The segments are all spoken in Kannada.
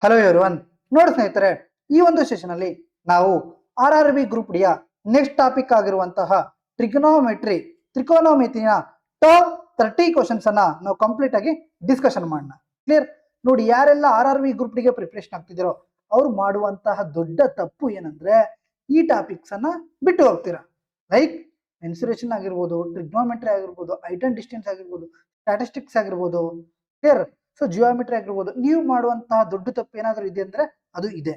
Hello everyone. ನೋಡಿ ಸ್ನೇಹಿತರೆ, ಈ ಒಂದು ಸೆಷನ್ ಅಲ್ಲಿ ನಾವು RRB ಗ್ರೂಪ್ ಡಿಯ ನೆಕ್ಸ್ಟ್ ಟಾಪಿಕ್ ಆಗಿರುವಂತಹ ತ್ರಿಕೋನೋಮೆಟ್ರಿಯ ಟಾಪ್ 30 ಕ್ವಶನ್ಸ್ ಅನ್ನ ನಾವು ಕಂಪ್ಲೀಟ್ ಆಗಿ ಡಿಸ್ಕಷನ್ ಮಾಡೋಣ. ಕ್ಲಿಯರ್? ನೋಡಿ, ಯಾರೆಲ್ಲ RRB ಗ್ರೂಪ್ ಡಿಗೆ ಪ್ರಿಪರೇಷನ್ ಆಗ್ತಿದ್ದೀರೋ ಅವ್ರು ಮಾಡುವಂತಹ ದೊಡ್ಡ ತಪ್ಪು ಏನಂದ್ರೆ ಈ ಟಾಪಿಕ್ಸ್ ಅನ್ನ ಬಿಟ್ಟು ಹೋಗ್ತೀರಾ. ಲೈಕ್ ಮೆನ್ಸುರೇಷನ್ ಆಗಿರ್ಬೋದು, ಟ್ರಿಗ್ನೋಮೆಟ್ರಿ ಆಗಿರ್ಬೋದು, ಹೈಟ್ ಅಂಡ್ ಡಿಸ್ಟೆನ್ಸ್ ಆಗಿರ್ಬೋದು, ಸ್ಟ್ಯಾಟಿಸ್ಟಿಕ್ಸ್ ಆಗಿರ್ಬೋದು, ಕ್ಲಿಯರ್? ಸೊ ಜಿಯೋಮೆಟ್ರಿ ಆಗಿರ್ಬೋದು. ನೀವು ಮಾಡುವಂತಹ ದೊಡ್ಡ ತಪ್ಪು ಏನಾದರೂ ಇದೆ ಅಂದ್ರೆ ಅದು ಇದೆ.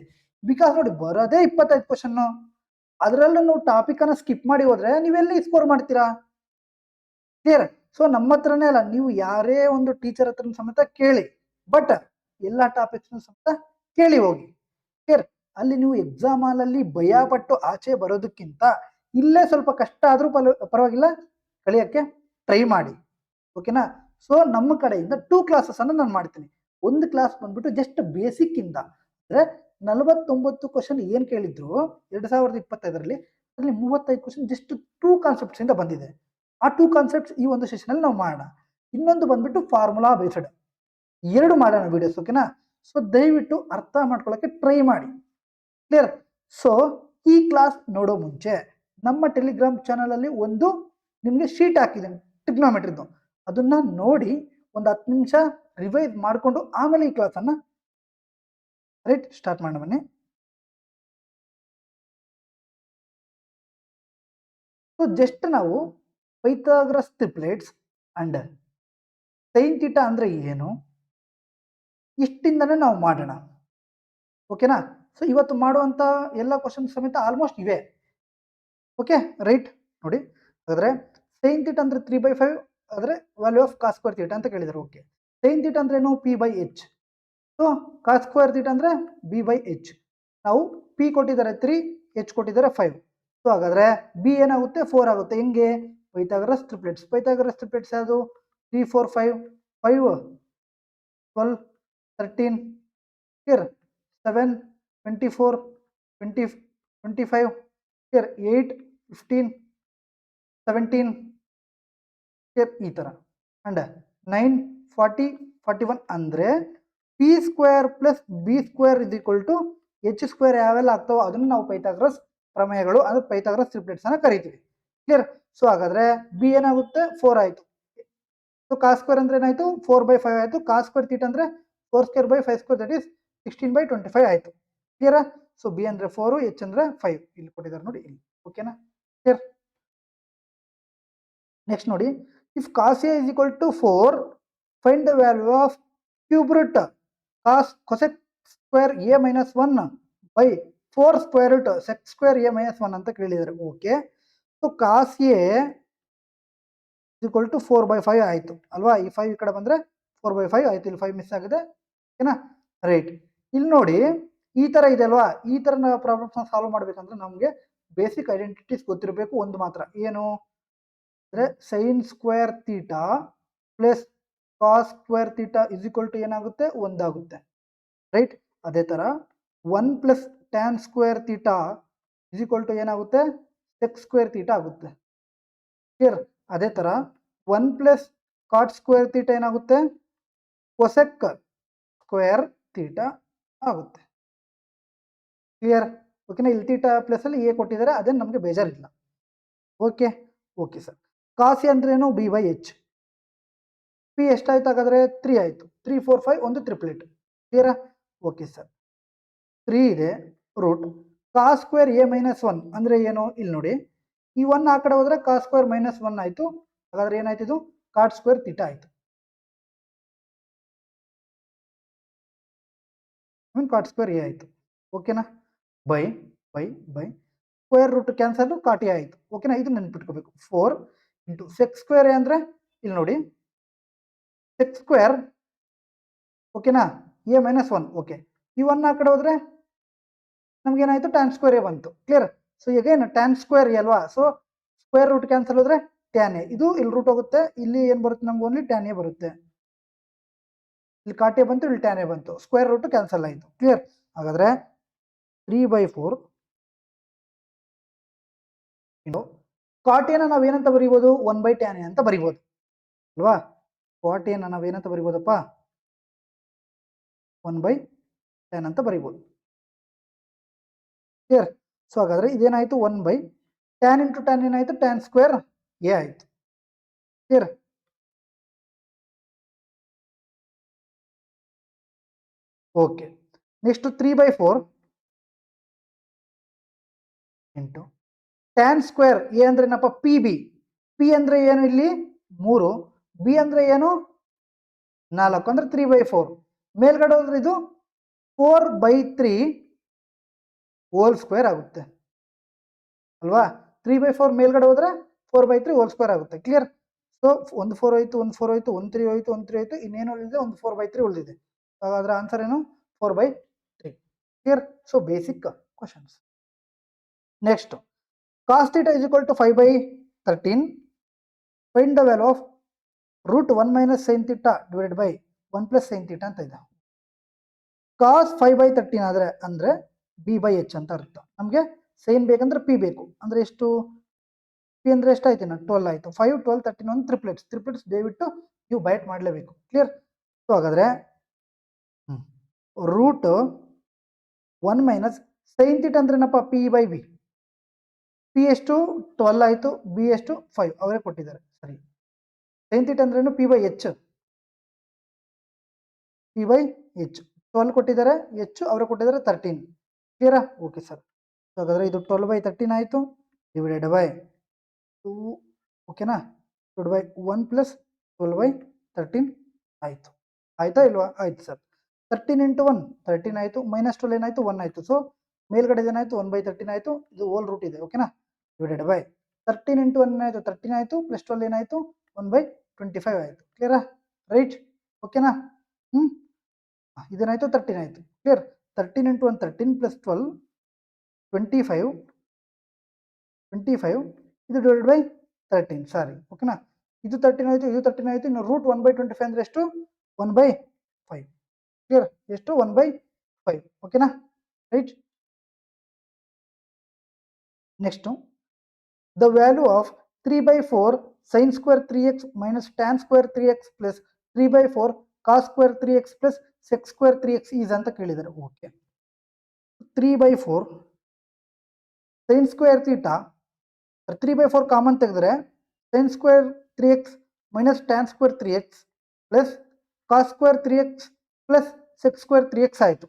ಬಿಕಾಸ್ ನೋಡಿ, ಬರೋದೇ 25 ಕ್ವಶನ್, ಅದರಲ್ಲೂ ನೀವು ಟಾಪಿಕ್ ಅನ್ನ ಸ್ಕಿಪ್ ಮಾಡಿ ಹೋದ್ರೆ ನೀವೆಲ್ಲಿ ಸ್ಕೋರ್ ಮಾಡ್ತೀರಾ? ಕ್ಲಿಯರ್? ಸೊ ನಮ್ಮ ಹತ್ರನೇ ಅಲ್ಲ, ನೀವು ಯಾರೇ ಒಂದು ಟೀಚರ್ ಹತ್ರ ಸಮೇತ ಕೇಳಿ, ಬಟ್ ಎಲ್ಲ ಟಾಪಿಕ್ಸ್ ಸಮೇತ ಕೇಳಿ ಹೋಗಿ. ಕ್ಲಿಯರ್? ಅಲ್ಲಿ ನೀವು ಎಕ್ಸಾಮ್ ಹಾಲಲ್ಲಿ ಭಯ ಪಟ್ಟು ಆಚೆ ಬರೋದಕ್ಕಿಂತ ಇಲ್ಲೇ ಸ್ವಲ್ಪ ಕಷ್ಟ ಆದ್ರೂ ಪರವಾಗಿಲ್ಲ, ಕಲಿಯಕ್ಕೆ ಟ್ರೈ ಮಾಡಿ. ಓಕೆನಾ? ಸೊ ನಮ್ಮ ಕಡೆಯಿಂದ 2 ಕ್ಲಾಸಸ್ ಅನ್ನು ನಾನು ಮಾಡ್ತೀನಿ. ಒಂದು ಕ್ಲಾಸ್ ಬಂದ್ಬಿಟ್ಟು ಜಸ್ಟ್ ಬೇಸಿಕ್ ಇಂದ, ಅಂದ್ರೆ 49 ಕ್ವಶನ್ ಏನ್ ಕೇಳಿದ್ರು 2025ರಲ್ಲಿ, ಅದರಲ್ಲಿ 35 ಕ್ವಶನ್ ಜಸ್ಟ್ 2 ಕಾನ್ಸೆಪ್ಟ್ಸ್ ಇಂದ ಬಂದಿದೆ. ಆ 2 ಕಾನ್ಸೆಪ್ಟ್ಸ್ ಈ ಒಂದು ಸೆಷನ್ ಅಲ್ಲಿ ನಾವು ಮಾಡೋಣ. ಇನ್ನೊಂದು ಬಂದ್ಬಿಟ್ಟು ಫಾರ್ಮುಲಾ ಬೇಸ್ಡ್, 2 ಮಾಡೋಣ ವಿಡಿಯೋಸ್. ಓಕೆನಾ? ಸೊ ದಯವಿಟ್ಟು ಅರ್ಥ ಮಾಡ್ಕೊಳ್ಳೋಕೆ ಟ್ರೈ ಮಾಡಿ. ಕ್ಲಿಯರ್? ಸೊ ಈ ಕ್ಲಾಸ್ ನೋಡೋ ಮುಂಚೆ ನಮ್ಮ ಟೆಲಿಗ್ರಾಮ್ ಚಾನಲ್ ಅಲ್ಲಿ ಒಂದು ನಿಮ್ಗೆ ಶೀಟ್ ಹಾಕಿದ್ದೀನಿ ಟ್ರಿಗ್ನೋಮೆಟ್ರಿದು, ಅದನ್ನ ನೋಡಿ ಒಂದು 10 ನಿಮಿಷ ರಿವೈಸ್ ಮಾಡಿಕೊಂಡು ಆಮೇಲೆ ಈ ಕ್ಲಾಸ್ ಅನ್ನ ರೈಟ್ ಸ್ಟಾರ್ಟ್ ಮಾಡೋಣ. ಬನ್ನಿ. ಸೊ ಜಸ್ಟ್ ನಾವು Pythagoras triplets and sign theta ಅಂದ್ರೆ ಏನು, ಇಷ್ಟಿಂದನೇ ನಾವು ಮಾಡೋಣ. ಓಕೆನಾ? ಸೊ ಇವತ್ತು ಮಾಡುವಂತ ಎಲ್ಲ ಕ್ವಶನ್ ಸಮೇತ ಆಲ್ಮೋಸ್ಟ್ ಇವೆ. Okay right? ನೋಡಿ, ಹಾಗಾದ್ರೆ ಸೈನ್ ಥೀಟಾ ಅಂದ್ರೆ 3/5 ಆದ್ರೆ value of cos square theta ಅಂತ ಕೇಳಿದ್ರು. ಓಕೆ, ಸೈನ್ ಥೀಟಾ ಅಂದ್ರೆ ಏನು? P/H. So cos square theta ಅಂದ್ರೆ B/H. ನಾವು P ಕೊಟ್ಟಿದ್ದಾರೆ 3, H ಕೊಟ್ಟಿದ್ದಾರೆ 5. ಸೊ ಹಾಗಾದ್ರೆ B ಏನಾಗುತ್ತೆ? 4 ಆಗುತ್ತೆ. ಹೆಂಗೆ? Pythagoras triplets. ಪೈಥಾಗರಸ್ ಟ್ರಿಪ್ಲೆಟ್ಸ್ ಯಾವುದು? 3, 4, 5, 5, 12, 13, 7, 24, 20, 25, 8, 15, 17, ಈ ತರ, ಅಂಡ್ 9, 40, 41 ಅಂದ್ರೆ P square plus B square is equal to H square ಯಾವೆಲ್ಲ ಆಗ್ತಾವೋ ಅದನ್ನು ನಾವು ಪೈಥಾಗರಸ್ ಪ್ರಮೇಯಗಳು ಅಂದ್ರೆ ಪೈಥಾಗರಸ್ ಟ್ರಿಪ್ಲೆಟ್ಸ್ ಅನ್ನ ಕರಿತೀವಿ. ಕ್ಲಿಯರ್? ಸೊ ಹಾಗಾದ್ರೆ B ಏನಾಗುತ್ತೆ? 4 ಆಯ್ತು. ಸೊ ಕಾಸ್ ಸ್ಕ್ವೇರ್ ಅಂದ್ರೆ ಏನಾಯ್ತು? 4/5 ಆಯ್ತು. ಕಾಸ್ ಸ್ಕ್ವೇರ್ ಥೀಟಾ ಅಂದ್ರೆ 4² 5² ದಟ್ ಇಸ್ 16/25 ಆಯ್ತು. ಕ್ಲಿಯರ್? ಸೊ B ಅಂದ್ರೆ 4, H ಅಂದ್ರೆ 5 ಇಲ್ಲಿ ಕೊಟ್ಟಿದ್ದಾರೆ ನೋಡಿ ಇಲ್ಲಿ. ಓಕೆನಾ? ಕ್ಲಿಯರ್? ನೆಕ್ಸ್ಟ್ ನೋಡಿ, if cos A is equal to 4, find the value of cube root cosec square A minus 1 by 4 square root sec square A minus 1 ಅಂತ ಕೇಳಿದ್ದಾರೆ. Okay, so cos A is equal to 4/5 ಆಯ್ತು ಅಲ್ವಾ? ಈ 5 ಈ ಕಡೆ ಬಂದ್ರೆ 4/5 ಆಯ್ತು. ಇಲ್ಲಿ 5 ಮಿಸ್ ಆಗಿದೆ. ಓಕೆನಾ? ರೈಟ್. ಇಲ್ಲಿ ನೋಡಿ, ಈ ತರ ಇದೆ ಅಲ್ವಾ? ಈ ತರ ಪ್ರಾಬ್ಲಮ್ಸ್ ಸಾಲ್ವ್ ಮಾಡ್ಬೇಕಂದ್ರೆ ನಮ್ಗೆ ಬೇಸಿಕ್ ಐಡೆಂಟಿಟೀಸ್ ಗೊತ್ತಿರಬೇಕು. ಒಂದು ಮಾತ್ರ, ಏನು ಅಂದ್ರೆ sine square theta plus cos square theta is equal to ಏನಾಗುತ್ತೆ? 1 ಆಗುತ್ತೆ. ರೈಟ್? ಅದೇ ತರ 1 plus tan square theta is equal to ಏನಾಗುತ್ತೆ? ಸೆಕ್ ಸ್ಕ್ವೇರ್ ಥೀಟಾ ಆಗುತ್ತೆ. ಕ್ಲಿಯರ್? ಅದೇ ತರ 1 ಪ್ಲಸ್ ಕಾಟ್ ಸ್ಕ್ವೇರ್ ಥೀಟಾ ಏನಾಗುತ್ತೆ? ಕೊಸೆಕ್ ಸ್ಕ್ವೇರ್ ಥೀಟಾ ಆಗುತ್ತೆ. ಕ್ಲಿಯರ್? ಓಕೆನಾ? ಇಲ್ಲಿ ಥೀಟಾ ಪ್ಲಸ್ ಅಲ್ಲಿ ಎ ಕೊಟ್ಟಿದ್ದಾರೆ, ಅದೇ ನಮಗೆ ಬೇಜಾರಿಲ್ಲ. Okay okay sir. Cos A ಅಂದ್ರೆ ಏನು? B/H. P ಎಷ್ಟಾಯ್ತು ಹಾಗಾದ್ರೆ? 3 ಆಯ್ತು. 3, 4, 5 ಒಂದು ಟ್ರಿಪ್ಲೆಟ್. ಕ್ಲಿಯರಾ? Okay sir. 3 ಇದೆ root cos square A minus 1 ಅಂದ್ರೆ ಏನು? ಇಲ್ಲಿ ನೋಡಿ, ಈ 1 ಆ ಕಡೆ ಹೋದ್ರೆ ಕಾಸ್ ಸ್ಕ್ವೇರ್ -1 ಆಯ್ತು. ಹಾಗಾದ್ರೆ ಏನಾಯ್ತು? ಇದು ಕಾಟ್ ಸ್ಕ್ವೇರ್ ಥೀಟಾ ಆಯ್ತು. ಕಾಟ್ ಸ್ಕ್ವೇರ್ A ಆಯ್ತು. ಓಕೆನಾ? By square root cancel, cot A ಆಯ್ತು. ಓಕೆನಾ? ಇದು ನೆನ್ಪಿಟ್ಕೋಬೇಕು. 4 ಇಂಟು ಸೆಕ್ ಸ್ಕ್ವೇರ್ ಅಂದ್ರೆ ಇಲ್ಲಿ ನೋಡಿ, ಸೆಕ್ ಸ್ಕ್ವೇರ್ ಓಕೆನಾ? A minus 1. ಓಕೆ, ಈ 1 ಆ ಕಡೆ ಹೋದ್ರೆ ನಮ್ಗೆ ಏನಾಯ್ತು? ಟ್ಯಾನ್ ಸ್ಕ್ವೇರ್ ಎ ಬಂತು. ಕ್ಲಿಯರ್? ಸೊ ಈಗ ಏನು ಟ್ಯಾನ್ ಸ್ಕ್ವೇರ್ ಎ ಅಲ್ವಾ? ಸೊ ಸ್ಕ್ವೇರ್ ರೂಟ್ ಕ್ಯಾನ್ಸಲ್ ಹೋದ್ರೆ ಟ್ಯಾನ್ ಎ, ಇದು ಇಲ್ಲಿ ರೂಟ್ ಹೋಗುತ್ತೆ. ಇಲ್ಲಿ ಏನ್ ಬರುತ್ತೆ? ನಮ್ಗೆ ಓನ್ಲಿ ಟ್ಯಾನ್ ಎ ಬರುತ್ತೆ. ಇಲ್ಲಿ ಕಾಟ್ ಎ ಬಂತು, ಇಲ್ಲಿ ಟ್ಯಾನ್ ಎ ಬಂತು. ಸ್ಕ್ವೇರ್ ರೂಟ್ ಕ್ಯಾನ್ಸಲ್ ಆಯ್ತು. ಕ್ಲಿಯರ್? ಹಾಗಾದ್ರೆ 3/4 ಕಾಟ್ ಎನ ನಾವೇನಂತ ಬರೀಬಹುದು? 1/tan ಎ ಅಂತ ಬರೀಬಹುದು ಅಲ್ವಾ? ಕಾಟ್ ಎನ ನಾವೇನಂತ ಬರೀಬಹುದಪ್ಪ? 1/tan 10 ಅಂತ ಬರಿಬೋದು. ಕ್ಲಿಯರ್? ಸೊ ಹಾಗಾದ್ರೆ ಇದೇನಾಯ್ತು 1 ಬೈ ಟ್ಯಾನ್ ಇಂಟು ಟ್ಯಾನ್ ಏನಾಯ್ತು ಟ್ಯಾನ್ ಸ್ಕ್ವೇರ್ ಎ ಆಯ್ತು. Clear? Okay. Next 3/4 into tan square A ಅಂದ್ರೆ ಏನಪ್ಪ ಪಿ ಬಿ. ಪಿ ಅಂದ್ರೆ ಏನು ಇಲ್ಲಿ 3, ಬಿ ಅಂದ್ರೆ ಏನು 4 ಅಂದ್ರೆ 3/4. ಮೇಲ್ಗಡೆ ಹೋದ್ರೆ ಇದು 4/3 ಹೋಲ್ ಸ್ಕ್ವೇರ್ ಆಗುತ್ತೆ ಅಲ್ವಾ. 3/4 ಮೇಲ್ಗಡೆ ಹೋದ್ರೆ 4/3 ಹೋಲ್ ಸ್ಕ್ವೇರ್ ಆಗುತ್ತೆ. ಕ್ಲಿಯರ್? ಸೊ 1 4 ಹೋಯ್ತು, 1 4 ಹೋಯ್ತು, 1 3 ಹೋಯ್ತು, 1 3 ಹೋಯ್ತು, ಇನ್ನೇನು ಉಳಿದಿದೆ ಒಂದು 4/3 ಉಳಿದಿದೆ. ಹಾಗಾದ್ರೆ ಆನ್ಸರ್ ಏನು 4/3. Clear? So basic questions. Next cos theta is equal to 5/13. Find the value of root 1 minus sin theta divided by 1 plus sin theta ಅಂತ ಇದೆ. cos 5/13 ಆದ್ರೆ ಅಂದ್ರೆ b/h ಅಂತ ಅರ್ಥ. ನಮಗೆ sin ಬೇಕಂದ್ರೆ p ಬೇಕು. ಅಂದ್ರೆ ಎಷ್ಟು p ಅಂದ್ರೆ ಎಷ್ಟಾಯ್ತು 12 ಆಯ್ತು. 5 12 13 ಒಂದು ಟ್ರಿಪ್ಲೆಟ್ಸ್ ದಯವಿಟ್ಟು ನೀವು ಬೈಟ್ ಮಾಡಲೇಬೇಕು. ಕ್ಲಿಯರ್? ಸೊ ಹಾಗಾದ್ರೆ ರೂಟ್ 1 ಮೈನಸ್ sin theta ಅಂದ್ರೆ ಏನಪ್ಪ p/b. ಪಿ ಎಷ್ಟು 12 ಆಯ್ತು, ಬಿ ಎಷ್ಟು 5 ಅವರೇ ಕೊಟ್ಟಿದ್ದಾರೆ. ಸರಿ. sin theta ಅಂದ್ರೇನು p/h. p/h 12 ಕೊಟ್ಟಿದ್ದಾರೆ, h ಅವರೇ ಕೊಟ್ಟಿದ್ದಾರೆ 13. ಕ್ಲಿಯರಾ? Okay sir. ಹಾಗಾದ್ರೆ ಇದು 12/13 ಆಯ್ತು ಡಿವೈಡೆಡ್ ಬೈ 2. ಓಕೆನಾ? ಡಿವೈಡ್ ಬೈ 1 ಪ್ಲಸ್ 12/13 ಆಯ್ತು. ಆಯ್ತಾ ಇಲ್ವಾ? ಆಯ್ತು ಸರ್. 13 ಇಂಟು 1 13 ಆಯ್ತು, ಮೈನಸ್ 12 ಏನಾಯ್ತು 1 ಆಯ್ತು. ಸೊ ಮೇಲ್ಗಡೆ ಏನಾಯ್ತು 1/13 ಆಯ್ತು. ಇದು ಹೋಲ್ ರೂಟ್ ಇದೆ. ಓಕೆನಾ? ಡಿವೈಡೆಡ್ ಬೈ 13 ಇಂಟು 1 ಆಯ್ತು 13 ಆಯ್ತು, ಪ್ಲಸ್ 12 ಏನಾಯ್ತು 1/25 ಆಯ್ತು. ಕ್ಲಿಯರಾ? ರೈಟ್? ಓಕೆನಾ? ಇದೇನಾಯ್ತು 13 ಆಯ್ತು. ಕ್ಲಿಯರ್? 13 ಇಂಟು 1 13 ಪ್ಲಸ್ 12 25 ಇದು ಡಿವೈಡೆಡ್ ಬೈ 13. ಸಾರಿ. ಓಕೆನಾ? ಇದು 13 ಆಯ್ತು, ಇದು 13 ಆಯ್ತು. ಇನ್ನು ರೂಟ್ 1/25 ಅಂದ್ರೆ ಎಷ್ಟು 1/5. ಕ್ಲಿಯರ್? ಎಷ್ಟು 1/5. ಓಕೆನಾ? Right? Next the value of 3/4 sin square 3x minus tan square 3x plus 3/4 cos square 3x plus sec square 3x is ಅಂತ ಕೇಳಿದ್ದಾರೆ. Okay. 3/4 sin square theta 3/4 common ತೆಗೆದ್ರೆ sin square 3x minus tan square 3x plus cos square 3x plus sec square 3x ಆಯ್ತು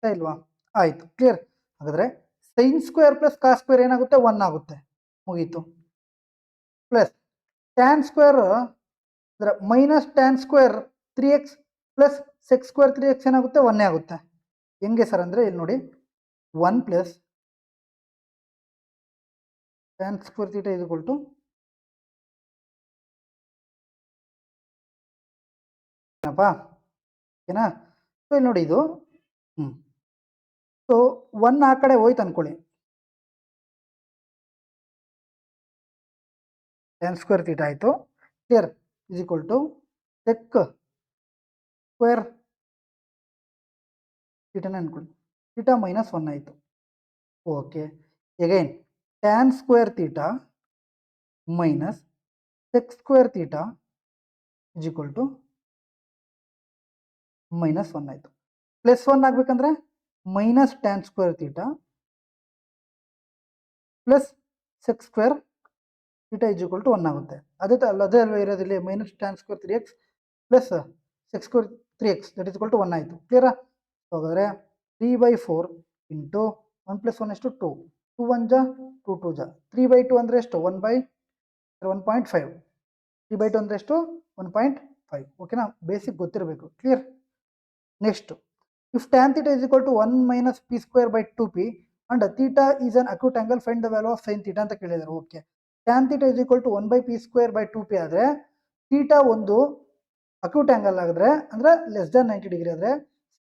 ಇಲ್ವಾ? ಆಯ್ತು. ಕ್ಲಿಯರ್? ಹಾಗಾದ್ರೆ sin square plus cos square ಏನಾಗುತ್ತೆ 1 ಆಗುತ್ತೆ. ಮುಗೀತು. ಪ್ಲಸ್ ಟ್ಯಾನ್ ಸ್ಕ್ವೇರ್ ಅಂದ್ರೆ minus tan square 3x plus sec square 3x ಏನಾಗುತ್ತೆ 1 ಆಗುತ್ತೆ. ಹೆಂಗೆ ಸರ್ ಅಂದ್ರೆ ಇಲ್ಲಿ ನೋಡಿ 1 plus tan square theta is equal to ಏನಪ್ಪಾ ಓಕೆನಾ. ಸೊ ಇಲ್ಲಿ ನೋಡಿ ಇದು ಸೊ 1 ಆ ಕಡೆ ಹೋಯ್ತು ಅನ್ಕೊಳ್ಳಿ. ಟ್ಯಾನ್ ಸ್ಕ್ವೇರ್ ಥೀಟಾ ಆಯಿತು. Clear? Is equal to sec square ಥೀಟಾನ ಅನ್ಕೊಳ್ಳಿ. ಥೀಟಾ ಮೈನಸ್ 1 ಆಯಿತು. Okay. Again tan square theta minus sec square theta is equal to minus 1 ಆಯಿತು. ಪ್ಲಸ್ 1 ಆಗಬೇಕಂದ್ರೆ minus tan square theta plus sec square theta is equal to 1 ಆಗುತ್ತೆ. ಅದೇ ಅಲ್ವಾ ಇರೋದಿಲ್ಲ minus tan square 3x plus sec square 3x that is equal to 1 ಆಯಿತು. ಕ್ಲಿಯರಾ? ಹಾಗಾದರೆ 3/4 ಇಂಟು 1 ಪ್ಲಸ್ 1 ಎಷ್ಟು 2 2 1 ಜಾ 2 2 ಜಾ 3/2 ಅಂದರೆ ಎಷ್ಟು 1/1.5 3/2 ಅಂದರೆ ಎಷ್ಟು 1.5. ಓಕೆನಾ? ಬೇಸಿಕ್ ಗೊತ್ತಿರಬೇಕು. Clear? Next if tan theta is equal to 1 minus P square by 2p and theta is an acute angle find the value of sine theta ಅಂತ ಕೇಳಿದ್ದಾರೆ. Okay. Tan theta is equal to 1/p square by 2p ಆದರೆ ಥೀಟಾ ಒಂದು ಅಕ್ಯೂಟ್ ಆಂಗಲ್ ಆಗಿದ್ರೆ ಅಂದ್ರೆ ಲೆಸ್ ದನ್ 90 ಡಿಗ್ರಿ ಆದರೆ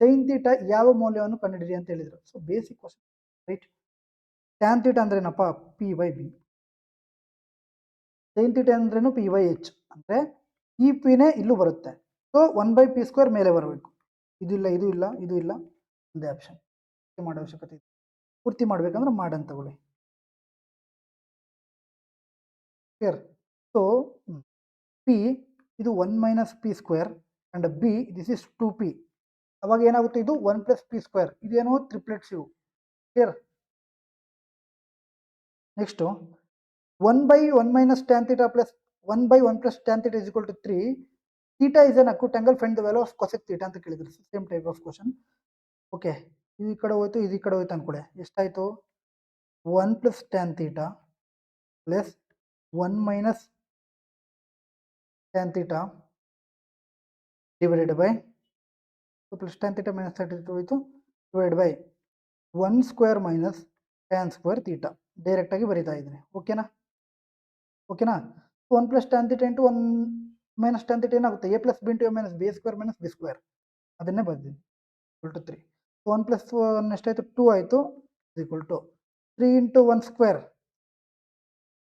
ಸೈನ್ ಥೀಟಾ ಯಾವ ಮೌಲ್ಯವನ್ನು ಕಂಡುಹಿಡಿರಿ ಅಂತ ಹೇಳಿದ್ರು. So basic question. Right? Tan theta ಅಂದ್ರೆ ಏನಪ್ಪ p/b. ಸೈನ್ ಥೀಟಾ ಅಂದ್ರೇನು p/h. ಅಂದ್ರೆ ಈ ಪಿನೇ ಇಲ್ಲೂ ಬರುತ್ತೆ. ಸೊ 1/p ಸ್ಕ್ವೇರ್ ಮೇಲೆ ಬರಬೇಕು. ಇದು ಇಲ್ಲ ಇದು ಇಲ್ಲ ಇದು ಇಲ್ಲ ಒಂದೇ ಆಪ್ಷನ್ ಮಾಡೋ ಅವಶ್ಯಕತೆ ಇದೆ. ಪೂರ್ತಿ ಮಾಡ್ಬೇಕಂದ್ರೆ ಮಾಡಂತ ತಗೊಳ್ಳಿ. ಕ್ಲಿಯರ್? ಸೊ p ಇದು 1 minus P square and b this is 2p. ಅವಾಗ ಏನಾಗುತ್ತೆ, ಇದು 1 ಪ್ಲಸ್ ಪಿ ಸ್ಕ್ವೇರ್, ಇದೇನು ಟ್ರಿಪ್ಲೆಟ್ಸ್ ಇವು. Clear. Next 1/1 minus tan theta plus 1/1 plus tan theta is equal to 3. Theta is an acute angle, find the value of cosec theta ಅಂತ ಕೇಳಿದ್ರು. Same type of question. Okay, ಈ ಕಡೆ ಹೋಯ್ತು, ಇದು ಈ ಕಡೆ ಹೋಯ್ತು ಅನ್ಕೊಳ್ಳಿ. ಎಷ್ಟಾಯಿತು? 1 plus tan theta plus 1 minus tan theta divided by plus tan theta minus tan theta ಹೋಯ್ತು divide by 1 square minus tan square theta. ಡೈರೆಕ್ಟಾಗಿ ಬರೀತಾ ಇದ್ದೀನಿ. ಓಕೆನಾ? ಓಕೆನಾ? 1 plus tan theta into 1 minus tan theta ಏನಾಗುತ್ತೆ? A plus b into a minus b square minus b square. ಅದನ್ನೇ ಬರ್ತೀನಿ. Equal to 3. 1 ಪ್ಲಸ್ 1 ಎಷ್ಟಾಯಿತು? 2 ಆಯಿತು. Equal to 3 into 1 square,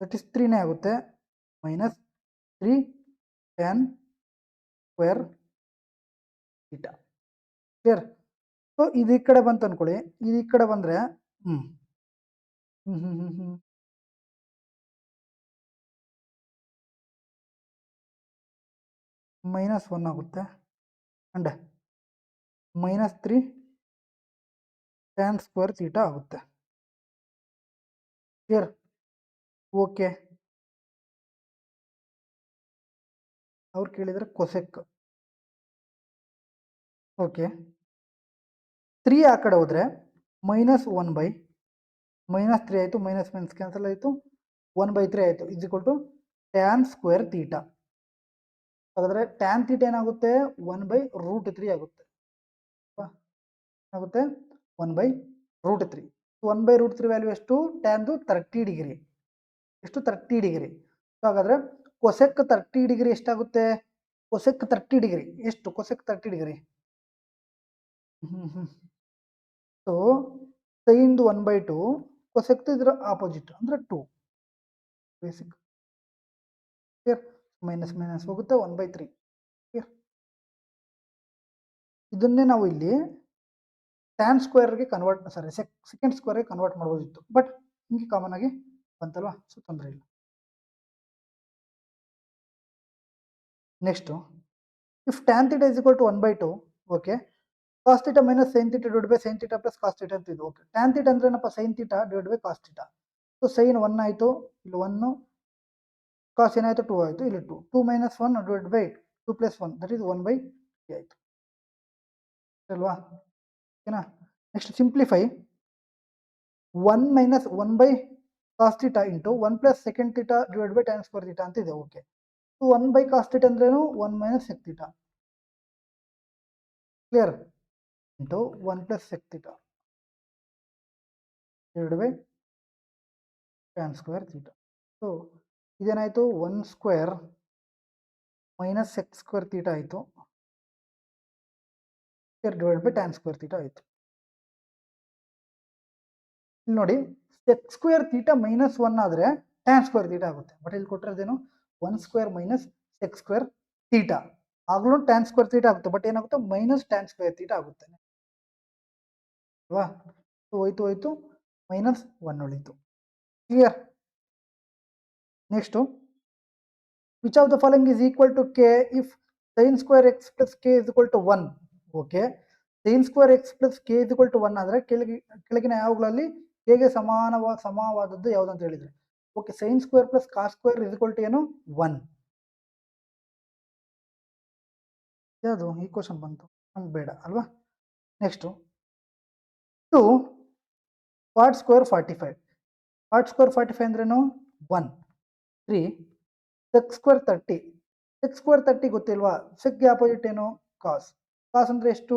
that is 3ನೇ ಆಗುತ್ತೆ, minus 3 tan square theta. Clear? So ಇದು ಈ ಕಡೆ ಬಂತು ಅನ್ಕೊಳ್ಳಿ. ಇದು ಈ ಕಡೆ ಬಂದರೆ -1 ಆಗುತ್ತೆ ಅಂಡ್ -3 ಟ್ಯಾನ್ ಸ್ಕ್ವೇರ್ ಥೀಟಾ ಆಗುತ್ತೆ. ಕ್ಲಿಯರ್? ಓಕೆ. ಅವ್ರು ಕೇಳಿದರೆ ಕೊಸೆಕ್. ಓಕೆ, 3 ಆ ಕಡೆ ಹೋದರೆ -1 ಬೈ -3 ಆಯಿತು, ಮೈನಸ್ ಮೈನಸ್ ಕ್ಯಾನ್ಸಲ್ ಆಯಿತು, 1/3 ಆಯಿತು, is equal to tan square theta. ಹಾಗಾದರೆ ಟ್ಯಾನ್ ಥೀಟಾ ಏನಾಗುತ್ತೆ? 1/√3 ಆಗುತ್ತೆ. ಆಗುತ್ತೆ 1/√3. 1/√3 ವ್ಯಾಲ್ಯೂ ಎಷ್ಟು? ಟ್ಯಾನ್ದು 30 ಡಿಗ್ರಿ. ಎಷ್ಟು? 30 ಡಿಗ್ರಿ. ಸೊ ಹಾಗಾದರೆ ಕೊಸೆಕ್ 30 ಡಿಗ್ರಿ ಎಷ್ಟಾಗುತ್ತೆ? ಕೊಸೆಕ್ 30 ಡಿಗ್ರಿ ಎಷ್ಟು? ಕೊಸೆಕ್ 30 ಡಿಗ್ರಿ ಸೊ ಸೈನ್ದು 1/2, ಕೊಸೆಕ್ದು ಇದರ ಆಪೋಸಿಟ್ ಅಂದರೆ 2. ಬೇಸಿಕ್. ಕ್ಲಿಯರ್? ಮೈನಸ್ ಮೈನಸ್ ಹೋಗುತ್ತೆ, 1/3. ಕ್ಲಿಯರ್? ಇದನ್ನೇ ನಾವು ಇಲ್ಲಿ ಟ್ಯಾನ್ ಸ್ಕ್ವೇರ್ಗೆ ಕನ್ವರ್ಟ್, ಸೆಕೆಂಡ್ ಸ್ಕ್ವೇರ್ಗೆ ಕನ್ವರ್ಟ್ ಮಾಡ್ಬೋದಿತ್ತು, ಬಟ್ ಹಿಂಗೆ ಕಾಮನ್ ಆಗಿ ಬಂತಲ್ವಾ, ಸೊ ತೊಂದರೆ ಇಲ್ಲ. Next, if tan theta is equal to 1/2, okay, cos theta minus sine theta divide by sine theta plus cos theta ಅಂತ ಇದು. ಓಕೆ, ಟ್ಯಾನ್ ಥೀಟಾ ಅಂದ್ರೆ ಏನಪ್ಪ? Sine theta divide by cos theta. So sine 1 ಆಯಿತು, ಇಲ್ಲಿ 1, ಕಾಸ್ ಏನಾಯಿತು? 2 ಆಯಿತು, ಇಲ್ಲಿ 2. 2 - 1 ಡಿವೈಡ್ ಬೈ 2 + 1, ದಟ್ ಈಸ್ 1/3 ಆಯಿತು ಅಲ್ವಾ? ಓಕೆನಾ? Next simplify 1 - 1 by cos theta into 1 plus second theta divide by tan square theta ಅಂತ ಇದೆ. Okay, so 1 by cos theta ಅಂದ್ರೇನು? 1 - sec theta. Clear? Into 1 plus sec theta divide by tan square theta. So ಇದೇನಾಯಿತು? 1 square minus sec square theta ಆಯಿತು, divide by tan square theta ಆಯಿತು. ಇಲ್ಲಿ ನೋಡಿ, sec ಸ್ಕ್ವೇರ್ ಥೀಟಾ -1 ಆದರೆ ಟ್ಯಾನ್ ಸ್ಕ್ವೇರ್ ಥೀಟಾ ಆಗುತ್ತೆ. ಬಟ್ ಇಲ್ಲಿ ಕೊಟ್ಟಿರೋದೇನು? 1 square minus sec square theta. ಆಗಲೂ ಟ್ಯಾನ್ ಸ್ಕ್ವೇರ್ ಥೀಟಾ ಆಗುತ್ತೆ, ಬಟ್ ಏನಾಗುತ್ತೆ? ಮೈನಸ್ ಟ್ಯಾನ್ ಸ್ಕ್ವೇರ್ ಥೀಟಾ ಆಗುತ್ತೆ ಅಲ್ವಾ? ಸೊ ಹೋಯ್ತು, -1 ಉಳಿತು. Clear? Next, which of the following is equal to K if sin square X plus K is equal to 1. Okay, sin square X plus K is equal to 1 ಆದರೆ ಕೆಳಗಿನ ಯಾವಾಗಲಲ್ಲಿ ಕೆಗೆ ಸಮವಾದದ್ದು ಯಾವುದು ಅಂತ ಹೇಳಿದ್ರೆ. Okay, sin square plus cos square is equal to ಏನು? 1. ಯಾವುದು ಈ ಕ್ವಶನ್ ಬಂತು? ನಮ್ಗೆ ಬೇಡ ಅಲ್ವಾ? Next, 2 part square 45. Part square 45 ಅಂದ್ರೇನು? 1. 3 sec ಸ್ಕ್ವೇರ್ 30. sec ಸ್ಕ್ವೇರ್ 30 ಗೊತ್ತಿಲ್ವಾ? ಸೆಕ್ಗೆ ಆಪೋಸಿಟ್ ಏನು? ಕಾಸ್. ಕಾಸ್ ಅಂದರೆ ಎಷ್ಟು?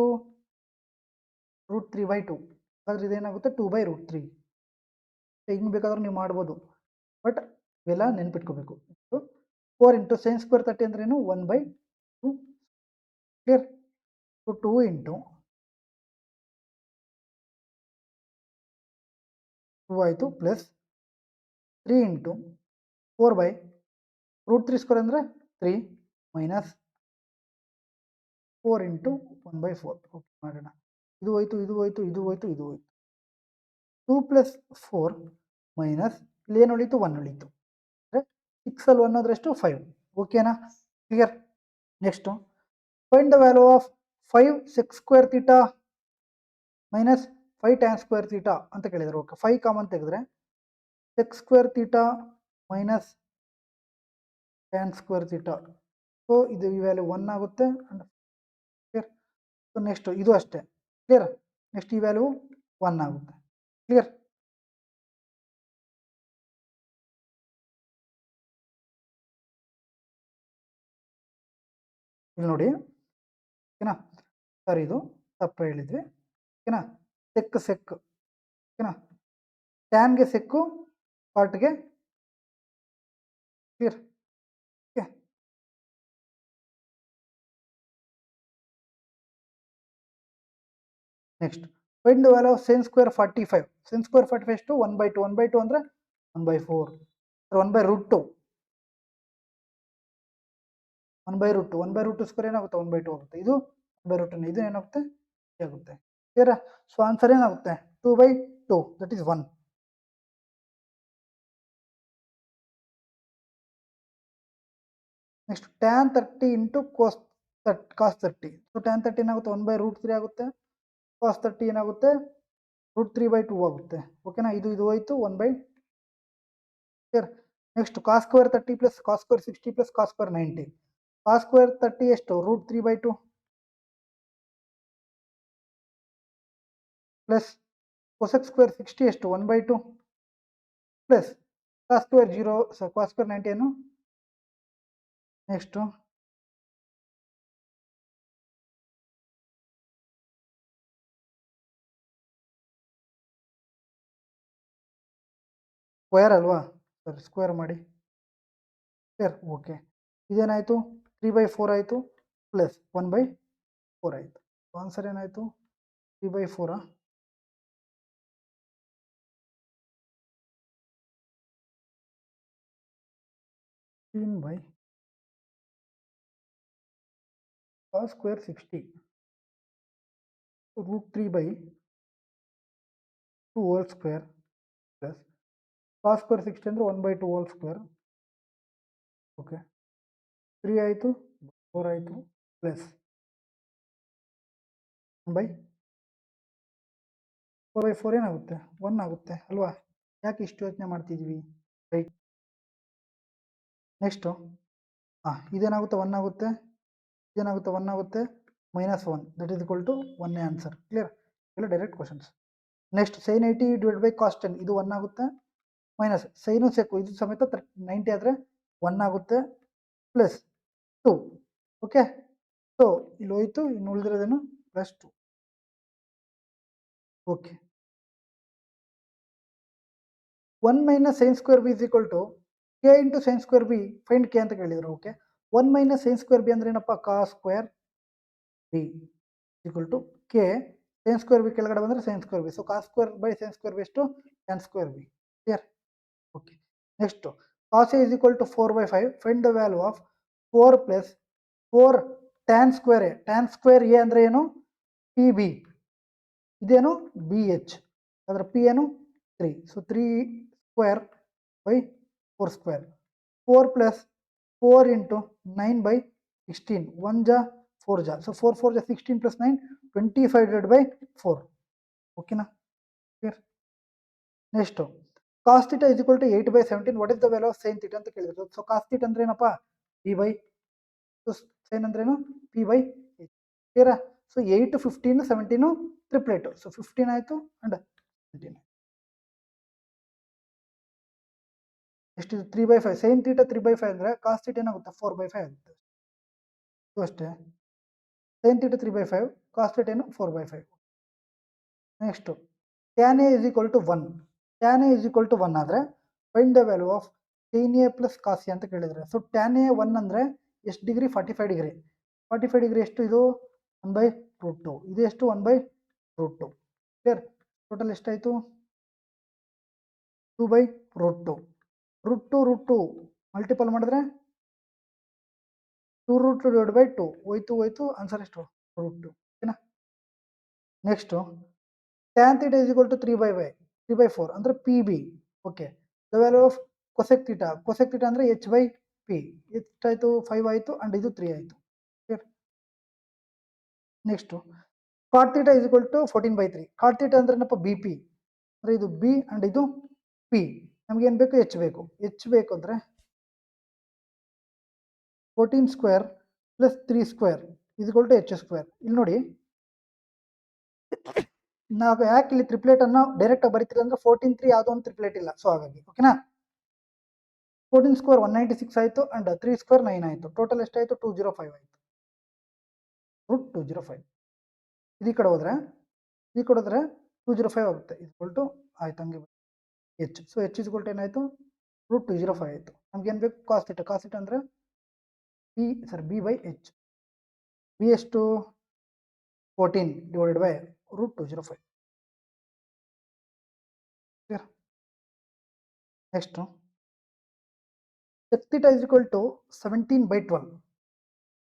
√3/2. ಹಾಗಾದ್ರೆ ಇದೇನಾಗುತ್ತೆ? 2/√3. ಹಿಂಗೆ ಬೇಕಾದ್ರೂ ನೀವು ಮಾಡ್ಬೋದು, ಬಟ್ ಇವೆಲ್ಲ ನೆನ್ಪಿಟ್ಕೋಬೇಕು. 4 ಇಂಟು sin ಸ್ಕ್ವೇರ್ 30 ಅಂದ್ರೇನು? 1/2. ಕ್ಲಿಯರ್? ಸೊ 2 ಇಂಟು 2 ಆಯಿತು, ಪ್ಲಸ್ 3 ಇಂಟು 4/√3 ಸ್ಕ್ವೇರ್ ಅಂದರೆ 3 ಮೈನಸ್ 4 ಇಂಟು 1/4. ಓಕೆ, ಮಾಡೋಣ. ಇದು ಹೋಯ್ತು, 2 + 4 ಮೈನಸ್ ಇಲ್ಲಿ ಏನು ಉಳಿತು? 1 ಉಳಿತು. ಅಂದರೆ 6 1 ಹೋದ್ರೆ ಎಷ್ಟು? 5. ಓಕೆನಾ? Clear? Next, find the value of 5 sec square theta minus 5 tan square theta ಅಂತ ಕೇಳಿದ್ರು. ಓಕೆ, 5 ಕಾಮನ್ ತೆಗೆದ್ರೆ sec square theta minus tan square theta. So ಇದು ಈ ವ್ಯಾಲ್ಯೂ 1 ಆಗುತ್ತೆ. ಕ್ಲಿಯರ್. ಸೊ ನೆಕ್ಸ್ಟ್ ಇದು ಅಷ್ಟೇ. ಕ್ಲಿಯರ್. ನೆಕ್ಸ್ಟ್ ಈ ವ್ಯಾಲ್ಯೂ 1 ಆಗುತ್ತೆ. ಕ್ಲಿಯರ್. ಇಲ್ಲಿ ನೋಡಿ, ಓಕೆನಾ, ಸರ್ ಇದು ತಪ್ಪು ಹೇಳಿದ್ವಿ. ಓಕೆನಾ, ಸೆಕ್ ಸೆಕ್. ಓಕೆನಾ, ಟ್ಯಾನ್ಗೆ ಸೆಕ್ಕು, ಪಾರ್ಟ್ಗೆ. Clear. Okay, next find the value of sin square 45. sin square 45 ಎಷ್ಟು? 1/2. 1/2 ಅಂದರೆ 1/4. 1/√2. 1/√2. 1/√2 ಸ್ಕ್ವೇರ್ ಏನಾಗುತ್ತೆ? 1/2 ಆಗುತ್ತೆ. ಇದು 1/√2. ಇದು ಏನಾಗುತ್ತೆ? ಆಗುತ್ತೆ. ಕ್ಲಿಯರ್. ಸೊ ಆನ್ಸರ್ ಏನಾಗುತ್ತೆ? 2/2, that is 1. Next tan 30 into cos 30. So tan 30 ಏನಾಗುತ್ತೆ? 1/√3 ಆಗುತ್ತೆ. cos 30 ಏನಾಗುತ್ತೆ? √3/2 ಆಗುತ್ತೆ. ಓಕೆನಾ, ಇದು ಹೋಯ್ತು 1/. Clear. Next cos square 30 plus cos square 60 plus cos square 90. cos square 30 ಎಷ್ಟು? √3/2 ಪ್ಲಸ್ cosec ಸ್ಕ್ವೇರ್ 60 ಎಷ್ಟು? 1/2 plus cos square 0 cos square 90 ಏನು? ನೆಕ್ಸ್ಟ್ ಸ್ಕ್ವೇರ್ ಅಲ್ವಾ? ಸರಿ, ಸ್ಕ್ವೇರ್ ಮಾಡಿ. ಕ್ಲಿಯರ್. ಓಕೆ, ಇದೇನಾಯಿತು? 3/4 ಆಯಿತು ಪ್ಲಸ್ 1/4 ಆಯಿತು. ಆನ್ಸರ್ ಏನಾಯಿತು? 3/4. 3/. cos square 60 √3/2 whole square plus cos square 60 ಅಂದರೆ 1/2 ಹೋಲ್ ಸ್ಕ್ವೇರ್. ಓಕೆ, 3 ಆಯಿತು, 4 ಆಯಿತು ಪ್ಲಸ್ 1/4/4 ಏನಾಗುತ್ತೆ? 1 ಆಗುತ್ತೆ ಅಲ್ವಾ? ಯಾಕೆ ಇಷ್ಟು ಯೋಚನೆ ಮಾಡ್ತಿದ್ವಿ? ರೈಟ್. ನೆಕ್ಸ್ಟು ಇದೇನಾಗುತ್ತೆ? 1 ಆಗುತ್ತೆ. ಇದೇನಾಗುತ್ತೆ? 1 ಆಗುತ್ತೆ. -1, that is equal to 1 answer. Clear. ಇಲ್ಲ direct questions. Next sin 80 divide by cos 10, ಇದು 1 ಆಗುತ್ತೆ. ಮೈನಸ್ ಸೈನು ಸೆಕ್ಕು ಇದು ಸಮೇತ 90 ಆದರೆ 1 ಆಗುತ್ತೆ ಪ್ಲಸ್ 2. ಓಕೆ, ಸೊ ಇಲ್ಲಿ ಹೋಯ್ತು, ಇನ್ನು ಉಳಿದಿರೋದೇನು? +2. Okay, 1 - sin square B is equal to k into sin square B. Find k ಅಂತ ಕೇಳಿದ್ರು. ಓಕೆ, 1 - sin ಸ್ಕ್ವೇರ್ ಬಿ ಅಂದ್ರೆ ಏನಪ್ಪ? cos square B equal to k. sin square B ಕೆಳಗಡೆ ಬಂದರೆ sin square B. So cos square by sin square B ಎಷ್ಟು? tan square B. Clear. Okay, next cos a is equal to 4/5. Find the value of 4 plus 4 tan square A. tan square A ಅಂದರೆ ಏನು? PB. ಇದೇನು? BH. ಅದರ P ಏನು? 3. ಸೊ 3 square by 4 square. 4 plus 4 into 9/16. 1 ಜಾ 4 ಜಾ. ಸೊ 4 4 ಜಾ 16 ಪ್ಲಸ್ 9 25/4. ಓಕೆನಾ? Clear. Next cos θ is equal to 8/17. What is the value of sin θ ಅಂತ ಕೇಳಿದ್ರು. ಸೊ cos θ ಅಂದ್ರೆ ಏನಪ್ಪ? P/. sin ಅಂದ್ರೇನು? P/h. ಕ್ಲಿಯರಾ? So 8, 15, 17 triplet. ಸೊ 15 ಆಯಿತು ಅಂಡ್ 17. ಎಷ್ಟು? 3/5. sin θ 3/5 ಅಂದರೆ cos θ ಏನಾಗುತ್ತೆ? 4/5 ಆಗುತ್ತೆ. ಇದು ಅಷ್ಟೇ. sin θ 3/5, cos θ ಏನು? 4/5. Next tan a is equal to 1. tan a is equal to 1 ಆದರೆ find the value of sin a plus cos a ಅಂತ ಕೇಳಿದರೆ. ಸೊ tan a 1 ಅಂದರೆ ಎಷ್ಟು ಡಿಗ್ರಿ? 45 ಡಿಗ್ರಿ. 45 ಡಿಗ್ರಿ ಎಷ್ಟು? ಇದು 1/√2. ಇದು ಎಷ್ಟು? 1/√2. ಕ್ಲಿಯರ್. ಟೋಟಲ್ ಎಷ್ಟಾಯಿತು? 2/√2. √2 ಮಲ್ಟಿಪಲ್ ಮಾಡಿದ್ರೆ 2√2/2 ಹೋಯ್ತು. ಆನ್ಸರ್ ಎಷ್ಟು? √2. ಓಕೆನಾ? Next tan θ is equal to 3/4 ಅಂದರೆ PB. Okay, the value of cosec θ. cosec θ ಅಂದರೆ h/p. ಎಷ್ಟಾಯಿತು? 5 ಆಯಿತು ಅಂಡ್ ಇದು 3 ಆಯಿತು. Clear. Next cot theta is equal to 14/3. Cot theta ಅಂದ್ರೆ ಏನಪ್ಪ ಬಿ ಪಿ ಅಂದರೆ ಇದು ಬಿ ಆ್ಯಂಡ್ ಇದು ಪಿ. ನಮ್ಗೇನು ಬೇಕು ಎಚ್ ಬೇಕು. ಎಚ್ ಬೇಕು ಅಂದರೆ 14 square plus 3 square is equal to H square. ಇಲ್ಲಿ ನೋಡಿ ನಾವು ಯಾಕೆ ಇಲ್ಲಿ ಟ್ರಿಪ್ಲೇಟ್ ಅನ್ನು ಡೈರೆಕ್ಟ್ ಆಗಿ ಬರೀತೀರಿ ಅಂದ್ರೆ 14 3 ಯಾವುದೋ ಒಂದು ಟ್ರಿಪ್ಲೇಟ್ ಇಲ್ಲ, ಸೊ ಹಾಗಾಗಿ ಓಕೆನಾ. 14 ಸ್ಕ್ವೇರ್ 196 ಆಯಿತು ಆ್ಯಂಡ್ 3 ಸ್ಕ್ವೇರ್ 9 ಆಯಿತು. ಟೋಟಲ್ ಎಷ್ಟಾಯಿತು 205 ಆಯಿತು. ರೂಟ್ 205. ಈ ಕಡೆ ಹೋದ್ರೆ 205 ಆಗುತ್ತೆ. ಇಸ್ಕೊಲ್ ಟು ಆಯ್ತು ಹಂಗೆ H. So H is equal to ಏನಾಯಿತು ರೂಟ್ 205 ಆಯಿತು. ನಮ್ಗೇನು ಬೇಕು ಕಾಸ್ ಥೀಟಾ. ಕಾಸ್ ಥೀಟಾ ಅಂದರೆ ಬಿ ಬೈ ಎಚ್. ಬಿ ಎಷ್ಟು 14 divided by root 205. Clear. Next sec theta is equal to 17/12.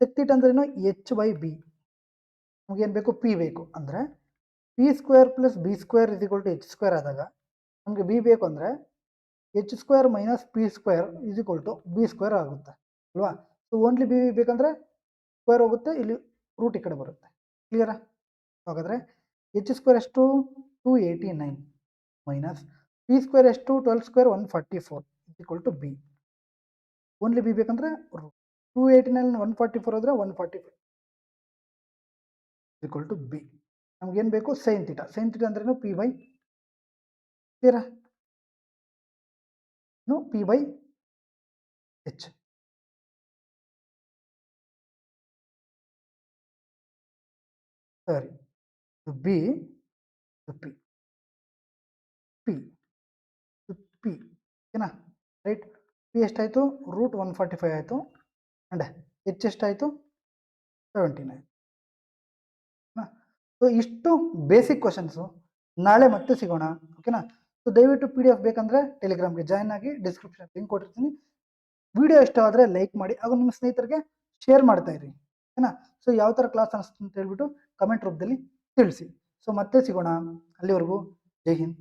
Sec theta ಅಂದ್ರೇನು ಎಚ್ ಬೈ ಬಿ. ನಮಗೇನು ಬೇಕು ಪಿ ಬೇಕು. ಅಂದರೆ P square plus B square is equal to H square ಆದಾಗ ನಮಗೆ ಬಿ ಬೇಕು ಅಂದರೆ H square minus P square is equal to B square ಆಗುತ್ತೆ ಅಲ್ವಾ. ಸೊ ಓನ್ಲಿ ಬಿ ಬೇಕಂದರೆ ಸ್ಕ್ವೇರ್ ಹೋಗುತ್ತೆ, ಇಲ್ಲಿ ರೂಟ್ ಈ ಕಡೆ ಬರುತ್ತೆ. ಕ್ಲಿಯರಾ. ಹಾಗಾದರೆ ಎಚ್ ಸ್ಕ್ವೇರ್ ಎಷ್ಟು 289 ಮೈನಸ್ ಪಿ ಸ್ಕ್ವೇರ್ ಎಷ್ಟು 12 square 144 is equal to B. Only B ಬೇಕಂದರೆ 289 144 ಹೋದರೆ 145 ಈಕ್ವಲ್ ಟು ಬಿ. ನಮ್ಗೇನು ಬೇಕು ಸೈನ್ ಥೀಟಾ. ಸೈನ್ ಥೀಟಾ ಅಂದ್ರೇನು ಪಿ ಬೈ ಕ್ಲಿಯರಾ ಪಿ ಬೈ ಎಚ್. ಸರಿ, ಬಿ ಪಿ ಪಿ ಪಿ ಓಕೆನಾ. ರೈಟ್. ಪಿ ಎಷ್ಟಾಯಿತು ರೂಟ್ 145 ಆಯಿತು ಆ್ಯಂಡ್ ಎಚ್ ಎಷ್ಟಾಯಿತು 17 ಆಯಿತು. ಸೊ ಇಷ್ಟು ಬೇಸಿಕ್ ಕ್ವಶನ್ಸು. ನಾಳೆ ಮತ್ತೆ ಸಿಗೋಣ ಓಕೆನಾ. ಸೊ ದಯವಿಟ್ಟು PDF ಬೇಕಂದರೆ ಟೆಲಿಗ್ರಾಮ್ಗೆ ಜಾಯ್ನ್ ಆಗಿ, ಡಿಸ್ಕ್ರಿಪ್ಷನ್ ಲಿಂಕ್ ಕೊಟ್ಟಿರ್ತೀನಿ. ವಿಡಿಯೋ ಇಷ್ಟ ಆದರೆ ಲೈಕ್ ಮಾಡಿ, ಹಾಗೂ ನಿಮ್ಮ ಸ್ನೇಹಿತರಿಗೆ ಶೇರ್ ಮಾಡ್ತಾ ಇರಿ ಓಕೆನಾ. ಸೊ ಯಾವ ಥರ ಕ್ಲಾಸ್ ಅನಿಸ್ತು ಅಂತ ಹೇಳ್ಬಿಟ್ಟು ಕಮೆಂಟ್ ರೂಪದಲ್ಲಿ ತಿಳಿಸಿ. ಸೊ ಮತ್ತೆ ಸಿಗೋಣ. ಅಲ್ಲಿವರೆಗೂ ಜೈ ಹಿಂದ್.